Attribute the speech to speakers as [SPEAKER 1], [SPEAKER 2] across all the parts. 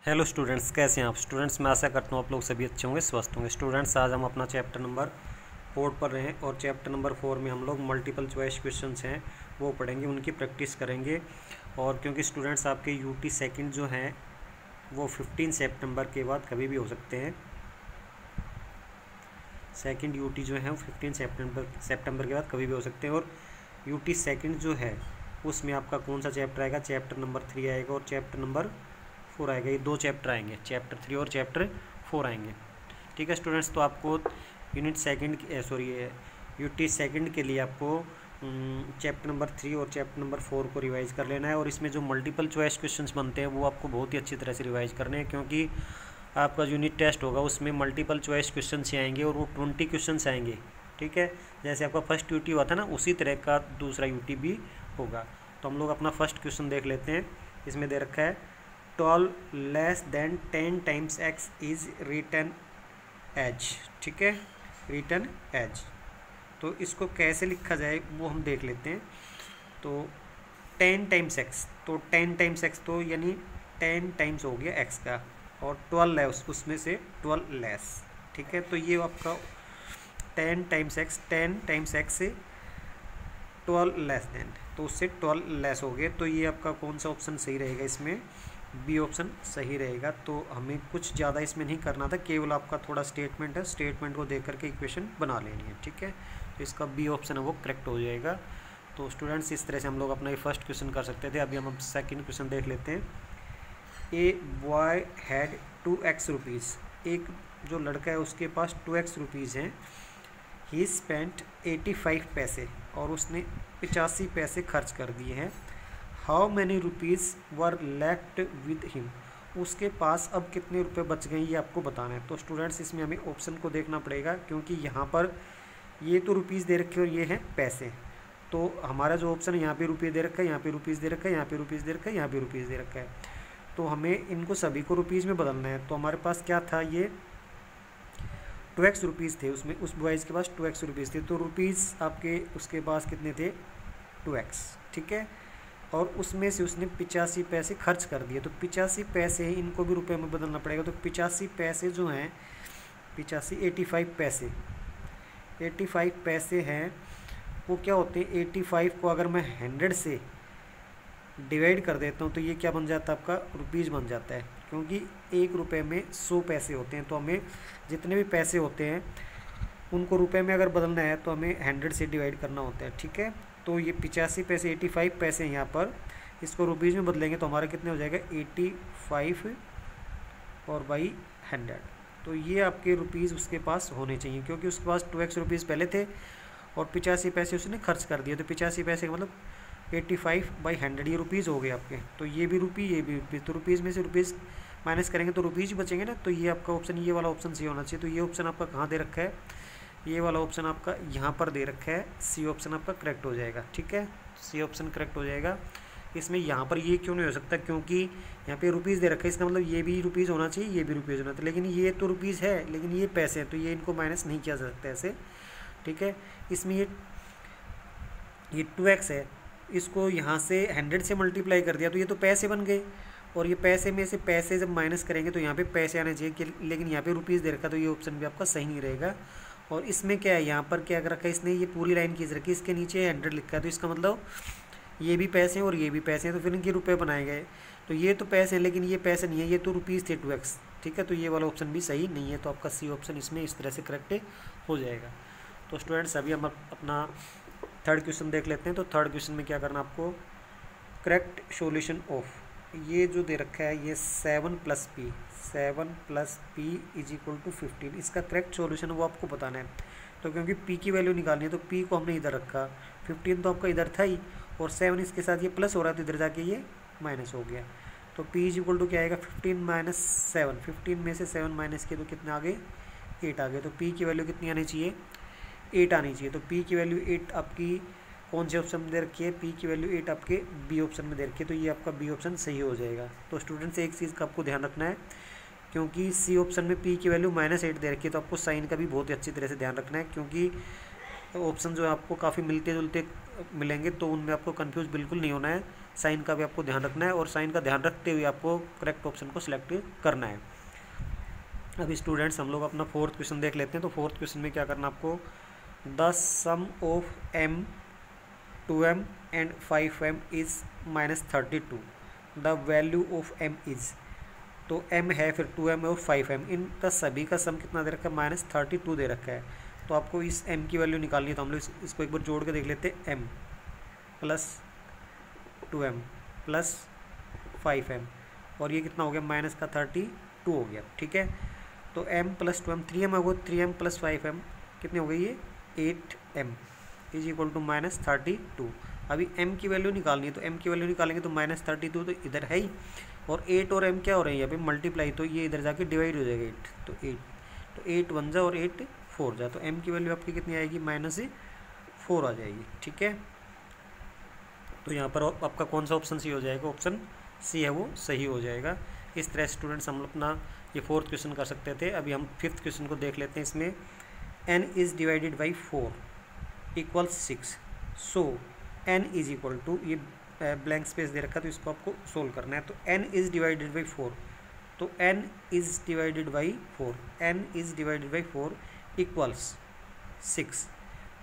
[SPEAKER 1] Hello students, कैसे हैं आप स्टूडेंट्स। मैं आशा करता हूँ आप लोग सभी अच्छे होंगे, स्वस्थ होंगे। स्टूडेंट्स, आज हम अपना चैप्टर नंबर 4 पढ़ रहे हैं और चैप्टर नंबर 4 में हम लोग मल्टीपल चॉइस क्वेश्चंस हैं वो पढ़ेंगे, उनकी प्रैक्टिस करेंगे। और क्योंकि स्टूडेंट्स आपके यूटी सेकंड जो हैं वो 15 सितंबर के बाद कभी भी हो सकते हैं। सेकंड यूटी जो है वो 15 सितंबर के बाद कभी भी हो सकते हैं। और यूटी सेकंड जो है उसमें आपका कौन सा चैप्टर आएगा? चैप्टर नंबर 3 आएगा और चैप्टर नंबर 4 आएगा। ये 2 चैप्टर आएंगे, चैप्टर 3 और चैप्टर 4 आएंगे। ठीक है स्टूडेंट्स, तो आपको यूटी सेकंड के लिए आपको चैप्टर नंबर 3 और चैप्टर नंबर 4 को रिवाइज कर लेना है। और इसमें जो मल्टीपल चॉइस क्वेश्चंस बनते हैं वो आपको बहुत ही अच्छी तरह से रिवाइज करने हैं, क्योंकि आपका यूनिट टेस्ट होगा उसमें मल्टीपल चॉइस क्वेश्चन ही आएंगे और वो 20 क्वेश्चन आएंगे। ठीक है, जैसे आपका फर्स्ट यूटी हुआ था ना, उसी तरह का दूसरा यूटी भी होगा। तो हम लोग अपना फर्स्ट क्वेश्चन देख लेते हैं। इसमें दे रखा है 12 less than 10 times x is written as. ठीक है, रिटर्न एज। तो इसको कैसे लिखा जाए वो हम देख लेते हैं। तो 10 टाइम्स x, तो 10 टाइम्स x तो यानी 10 टाइम्स हो गया x का, और 12 लेस, उसमें से 12 लेस। ठीक है, तो ये आपका 10 टाइम्स x से 12 लेस देन, तो उससे 12 लेस हो गए। तो ये आपका कौन सा ऑप्शन सही रहेगा? इसमें बी ऑप्शन सही रहेगा। तो हमें कुछ ज़्यादा इसमें नहीं करना था, केवल आपका थोड़ा स्टेटमेंट है, स्टेटमेंट को देख करके इक्वेशन बना लेनी है। ठीक है, तो इसका बी ऑप्शन है वो करेक्ट हो जाएगा। तो स्टूडेंट्स, इस तरह से हम लोग अपना ये फर्स्ट क्वेश्चन कर सकते थे। अभी हम सेकंड क्वेश्चन देख लेते हैं। A boy had 2x rupees. एक जो लड़का है उसके पास 2x रुपीज़ हैं। ही स्पेंट 85 पैसे, और उसने 85 पैसे खर्च कर दिए हैं। How many rupees were left with him. उसके पास अब कितने रुपए बच गए ये आपको बताना है। तो स्टूडेंट्स, इसमें हमें ऑप्शन को देखना पड़ेगा, क्योंकि यहाँ पर ये तो रुपीज़ दे रखे और ये हैं पैसे। तो हमारा जो ऑप्शन है, यहाँ पे रुपये दे रखा है, यहाँ पे रुपीज़ दे रखा है, यहाँ पे रुपीज़ दे रखा है, यहाँ पे रुपीज़ दे रखा है। तो हमें इनको सभी को रुपीज़ में बदलना है। तो हमारे पास क्या था? ये 2x रुपीज़ थे, उसमें उस बॉयज़ के पास 2x रुपीज़ थे। तो रुपीज़ आपके उसके पास कितने थे? 2x। ठीक है, और उसमें से उसने 85 पैसे खर्च कर दिए। तो 85 पैसे हैं, इनको भी रुपए में बदलना पड़ेगा। तो 85 पैसे जो हैं, 85 पैसे हैं, वो क्या होते हैं? 85 को अगर मैं 100 से डिवाइड कर देता हूँ तो ये क्या बन जाता है? आपका रुपीज़ बन जाता है, क्योंकि 1 रुपये में 100 पैसे होते हैं। तो हमें जितने भी पैसे होते हैं उनको रुपए में अगर बदलना है तो हमें 100 से डिवाइड करना होता है। ठीक है, तो ये 85 पैसे, 85 पैसे यहाँ पर, इसको रुपीज़ में बदलेंगे तो हमारा कितने हो जाएगा? 85 और बाई 100। तो ये आपके रुपीज़ उसके पास होने चाहिए, क्योंकि उसके पास 2x रुपीज़ पहले थे और 85 पैसे उसने खर्च कर दिए। तो 85 पैसे का मतलब 85/100 ये रुपीज़ हो गए आपके। तो ये भी रुपी, ये भी रुपीज़। तो रुपीज़ में से रुपीज़ माइनस करेंगे तो रुपीज़ ही बचेंगे ना। तो ये आपका ऑप्शन, ये वाला ऑप्शन सही होना चाहिए। तो ये ऑप्शन आपका कहाँ दे रखा है? ये वाला ऑप्शन आपका यहाँ पर दे रखा है। सी ऑप्शन आपका करेक्ट हो जाएगा। ठीक है, सी ऑप्शन करेक्ट हो जाएगा। इसमें यहाँ पर ये क्यों नहीं हो सकता? क्योंकि यहाँ पे रुपीज़ दे रखा है, इसका मतलब ये भी रुपीज़ होना चाहिए, ये भी रुपीज़ होना चाहिए। लेकिन ये तो रुपीज़ है, लेकिन ये पैसे हैं, तो ये इनको माइनस नहीं किया जा सकता ऐसे। ठीक है, इसमें ये 2x है, इसको यहाँ से 100 से मल्टीप्लाई कर दिया तो ये तो पैसे बन गए। और ये पैसे में से पैसे जब माइनस करेंगे तो यहाँ पे पैसे आने चाहिए, लेकिन यहाँ पे रुपीज़ दे रखा, तो ये ऑप्शन भी आपका सही नहीं रहेगा। और इसमें क्या है? यहाँ पर क्या कर रखा है इसने? ये पूरी लाइन खींच रखी है, इसके नीचे 100 लिखा है। तो इसका मतलब ये भी पैसे हैं और ये भी पैसे हैं, तो फिर इनके रुपए बनाए गए। तो ये तो पैसे हैं, लेकिन ये पैसे नहीं है, ये तो रुपीज़ थे 2x। ठीक है, तो ये वाला ऑप्शन भी सही नहीं है। तो आपका सी ऑप्शन इसमें इस तरह से करेक्ट हो जाएगा। तो स्टूडेंट्स, अभी हम अपना थर्ड क्वेश्चन देख लेते हैं। तो थर्ड क्वेश्चन में क्या करना आपको? करेक्ट सॉल्यूशन ऑफ, ये जो दे रखा है ये 7 + p, 7 + p = 15, इसका करेक्ट सॉल्यूशन वो आपको बताना है। तो क्योंकि p की वैल्यू निकालनी है तो p को हमने इधर रखा, 15 तो आपका इधर था ही, और 7 इसके साथ ये प्लस हो रहा है तो इधर जाके ये माइनस हो गया। तो p = क्या आएगा? 15 - 7, 15 में से 7 माइनस किए तो कितने आ गए? 8 आ गए। तो p की वैल्यू कितनी आनी चाहिए? 8 आनी चाहिए। तो p की वैल्यू 8 आपकी कौन से ऑप्शन में दे रखी है? p की वैल्यू 8 आपके बी ऑप्शन में दे रखी है। तो ये आपका बी ऑप्शन सही हो जाएगा। तो स्टूडेंट्स, एक चीज़ का आपको ध्यान रखना है, क्योंकि सी ऑप्शन में p की वैल्यू -8 दे रखी है, तो आपको साइन का भी बहुत ही अच्छी तरह से ध्यान रखना है, क्योंकि ऑप्शन जो है आपको काफ़ी मिलते जुलते मिलेंगे, तो उनमें आपको कंफ्यूज बिल्कुल नहीं होना है। साइन का भी आपको ध्यान रखना है और साइन का ध्यान रखते हुए आपको करेक्ट ऑप्शन को सिलेक्ट करना है। अभी स्टूडेंट्स हम लोग अपना फोर्थ क्वेश्चन देख लेते हैं। तो फोर्थ क्वेश्चन में क्या करना आपको, the sum of m 2m and 5m is -32, the value of m is, तो m है, फिर 2m और 5m, इनका सभी का सम कितना दे रखा है, -32 दे रखा है। तो आपको इस m की वैल्यू निकालनी है। तो हम लोग इसको एक बार जोड़ के देख लेते हैं, m plus 2m plus 5m, और ये कितना हो गया, माइनस का 32 हो गया। ठीक है, तो m प्लस 2m 3m होगा, 3m प्लस 5m कितनी हो गई, ये 8m इज इक्वल टू -32। अभी m की वैल्यू निकालनी है, तो m की वैल्यू निकालेंगे तो -32 तो इधर है ही, और 8 और m क्या हो रहे हैं यहाँ पे मल्टीप्लाई, तो ये इधर जाके डिवाइड हो जाएगा 8, तो 8 1 जा और 8 4 जा, तो m की वैल्यू आपकी कितनी आएगी, -4 आ जाएगी। ठीक है, तो यहाँ पर आपका कौन सा ऑप्शन सी हो जाएगा, ऑप्शन सी है वो सही हो जाएगा। इस तरह स्टूडेंट्स हम अपना ये फोर्थ क्वेश्चन कर सकते थे। अभी हम फिफ्थ क्वेश्चन को देख लेते हैं। इसमें n is divided by 4 equals 6, so n is equal to, ये ब्लैंक स्पेस दे रखा है तो इसको आपको सोल्व करना है। तो n इज़ डिवाइडेड बाई 4, तो n is divided by 4, n is divided by 4 equals 6,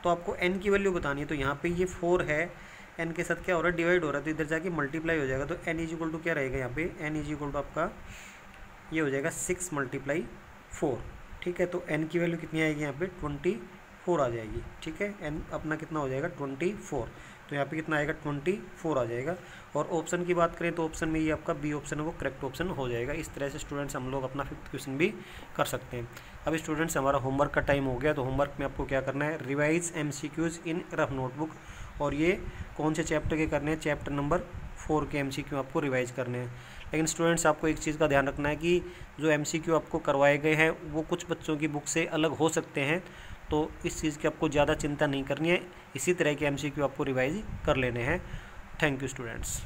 [SPEAKER 1] तो आपको n की वैल्यू बतानी है। तो यहाँ पे ये 4 है, n के साथ क्या हो रहा है, डिवाइड हो रहा है, तो इधर जाके मल्टीप्लाई हो जाएगा। तो n इज इक्वल टू क्या रहेगा, यहाँ पे n इज इक्वल टू आपका ये हो जाएगा 6 × 4। ठीक है, तो n की वैल्यू कितनी आएगी, यहाँ पे 24 आ जाएगी। ठीक है, n अपना कितना हो जाएगा 24, तो यहाँ पे कितना आएगा 24 आ जाएगा। और ऑप्शन की बात करें तो ऑप्शन में ये आपका बी ऑप्शन है वो करेक्ट ऑप्शन हो जाएगा। इस तरह से स्टूडेंट्स हम लोग अपना फिफ्थ क्वेश्चन भी कर सकते हैं। अब स्टूडेंट्स हमारा होमवर्क का टाइम हो गया, तो होमवर्क में आपको क्या करना है, रिवाइज MCQs इन रफ नोटबुक, और ये कौन से चैप्टर के करने हैं, चैप्टर नंबर 4 के MCQ आपको रिवाइज करने हैं। लेकिन स्टूडेंट्स आपको एक चीज़ का ध्यान रखना है कि जो MCQ आपको करवाए गए हैं वो कुछ बच्चों की बुक से अलग हो सकते हैं, तो इस चीज़ की आपको ज़्यादा चिंता नहीं करनी है। इसी तरह के MCQ आपको रिवाइज कर लेने हैं। Thank you students.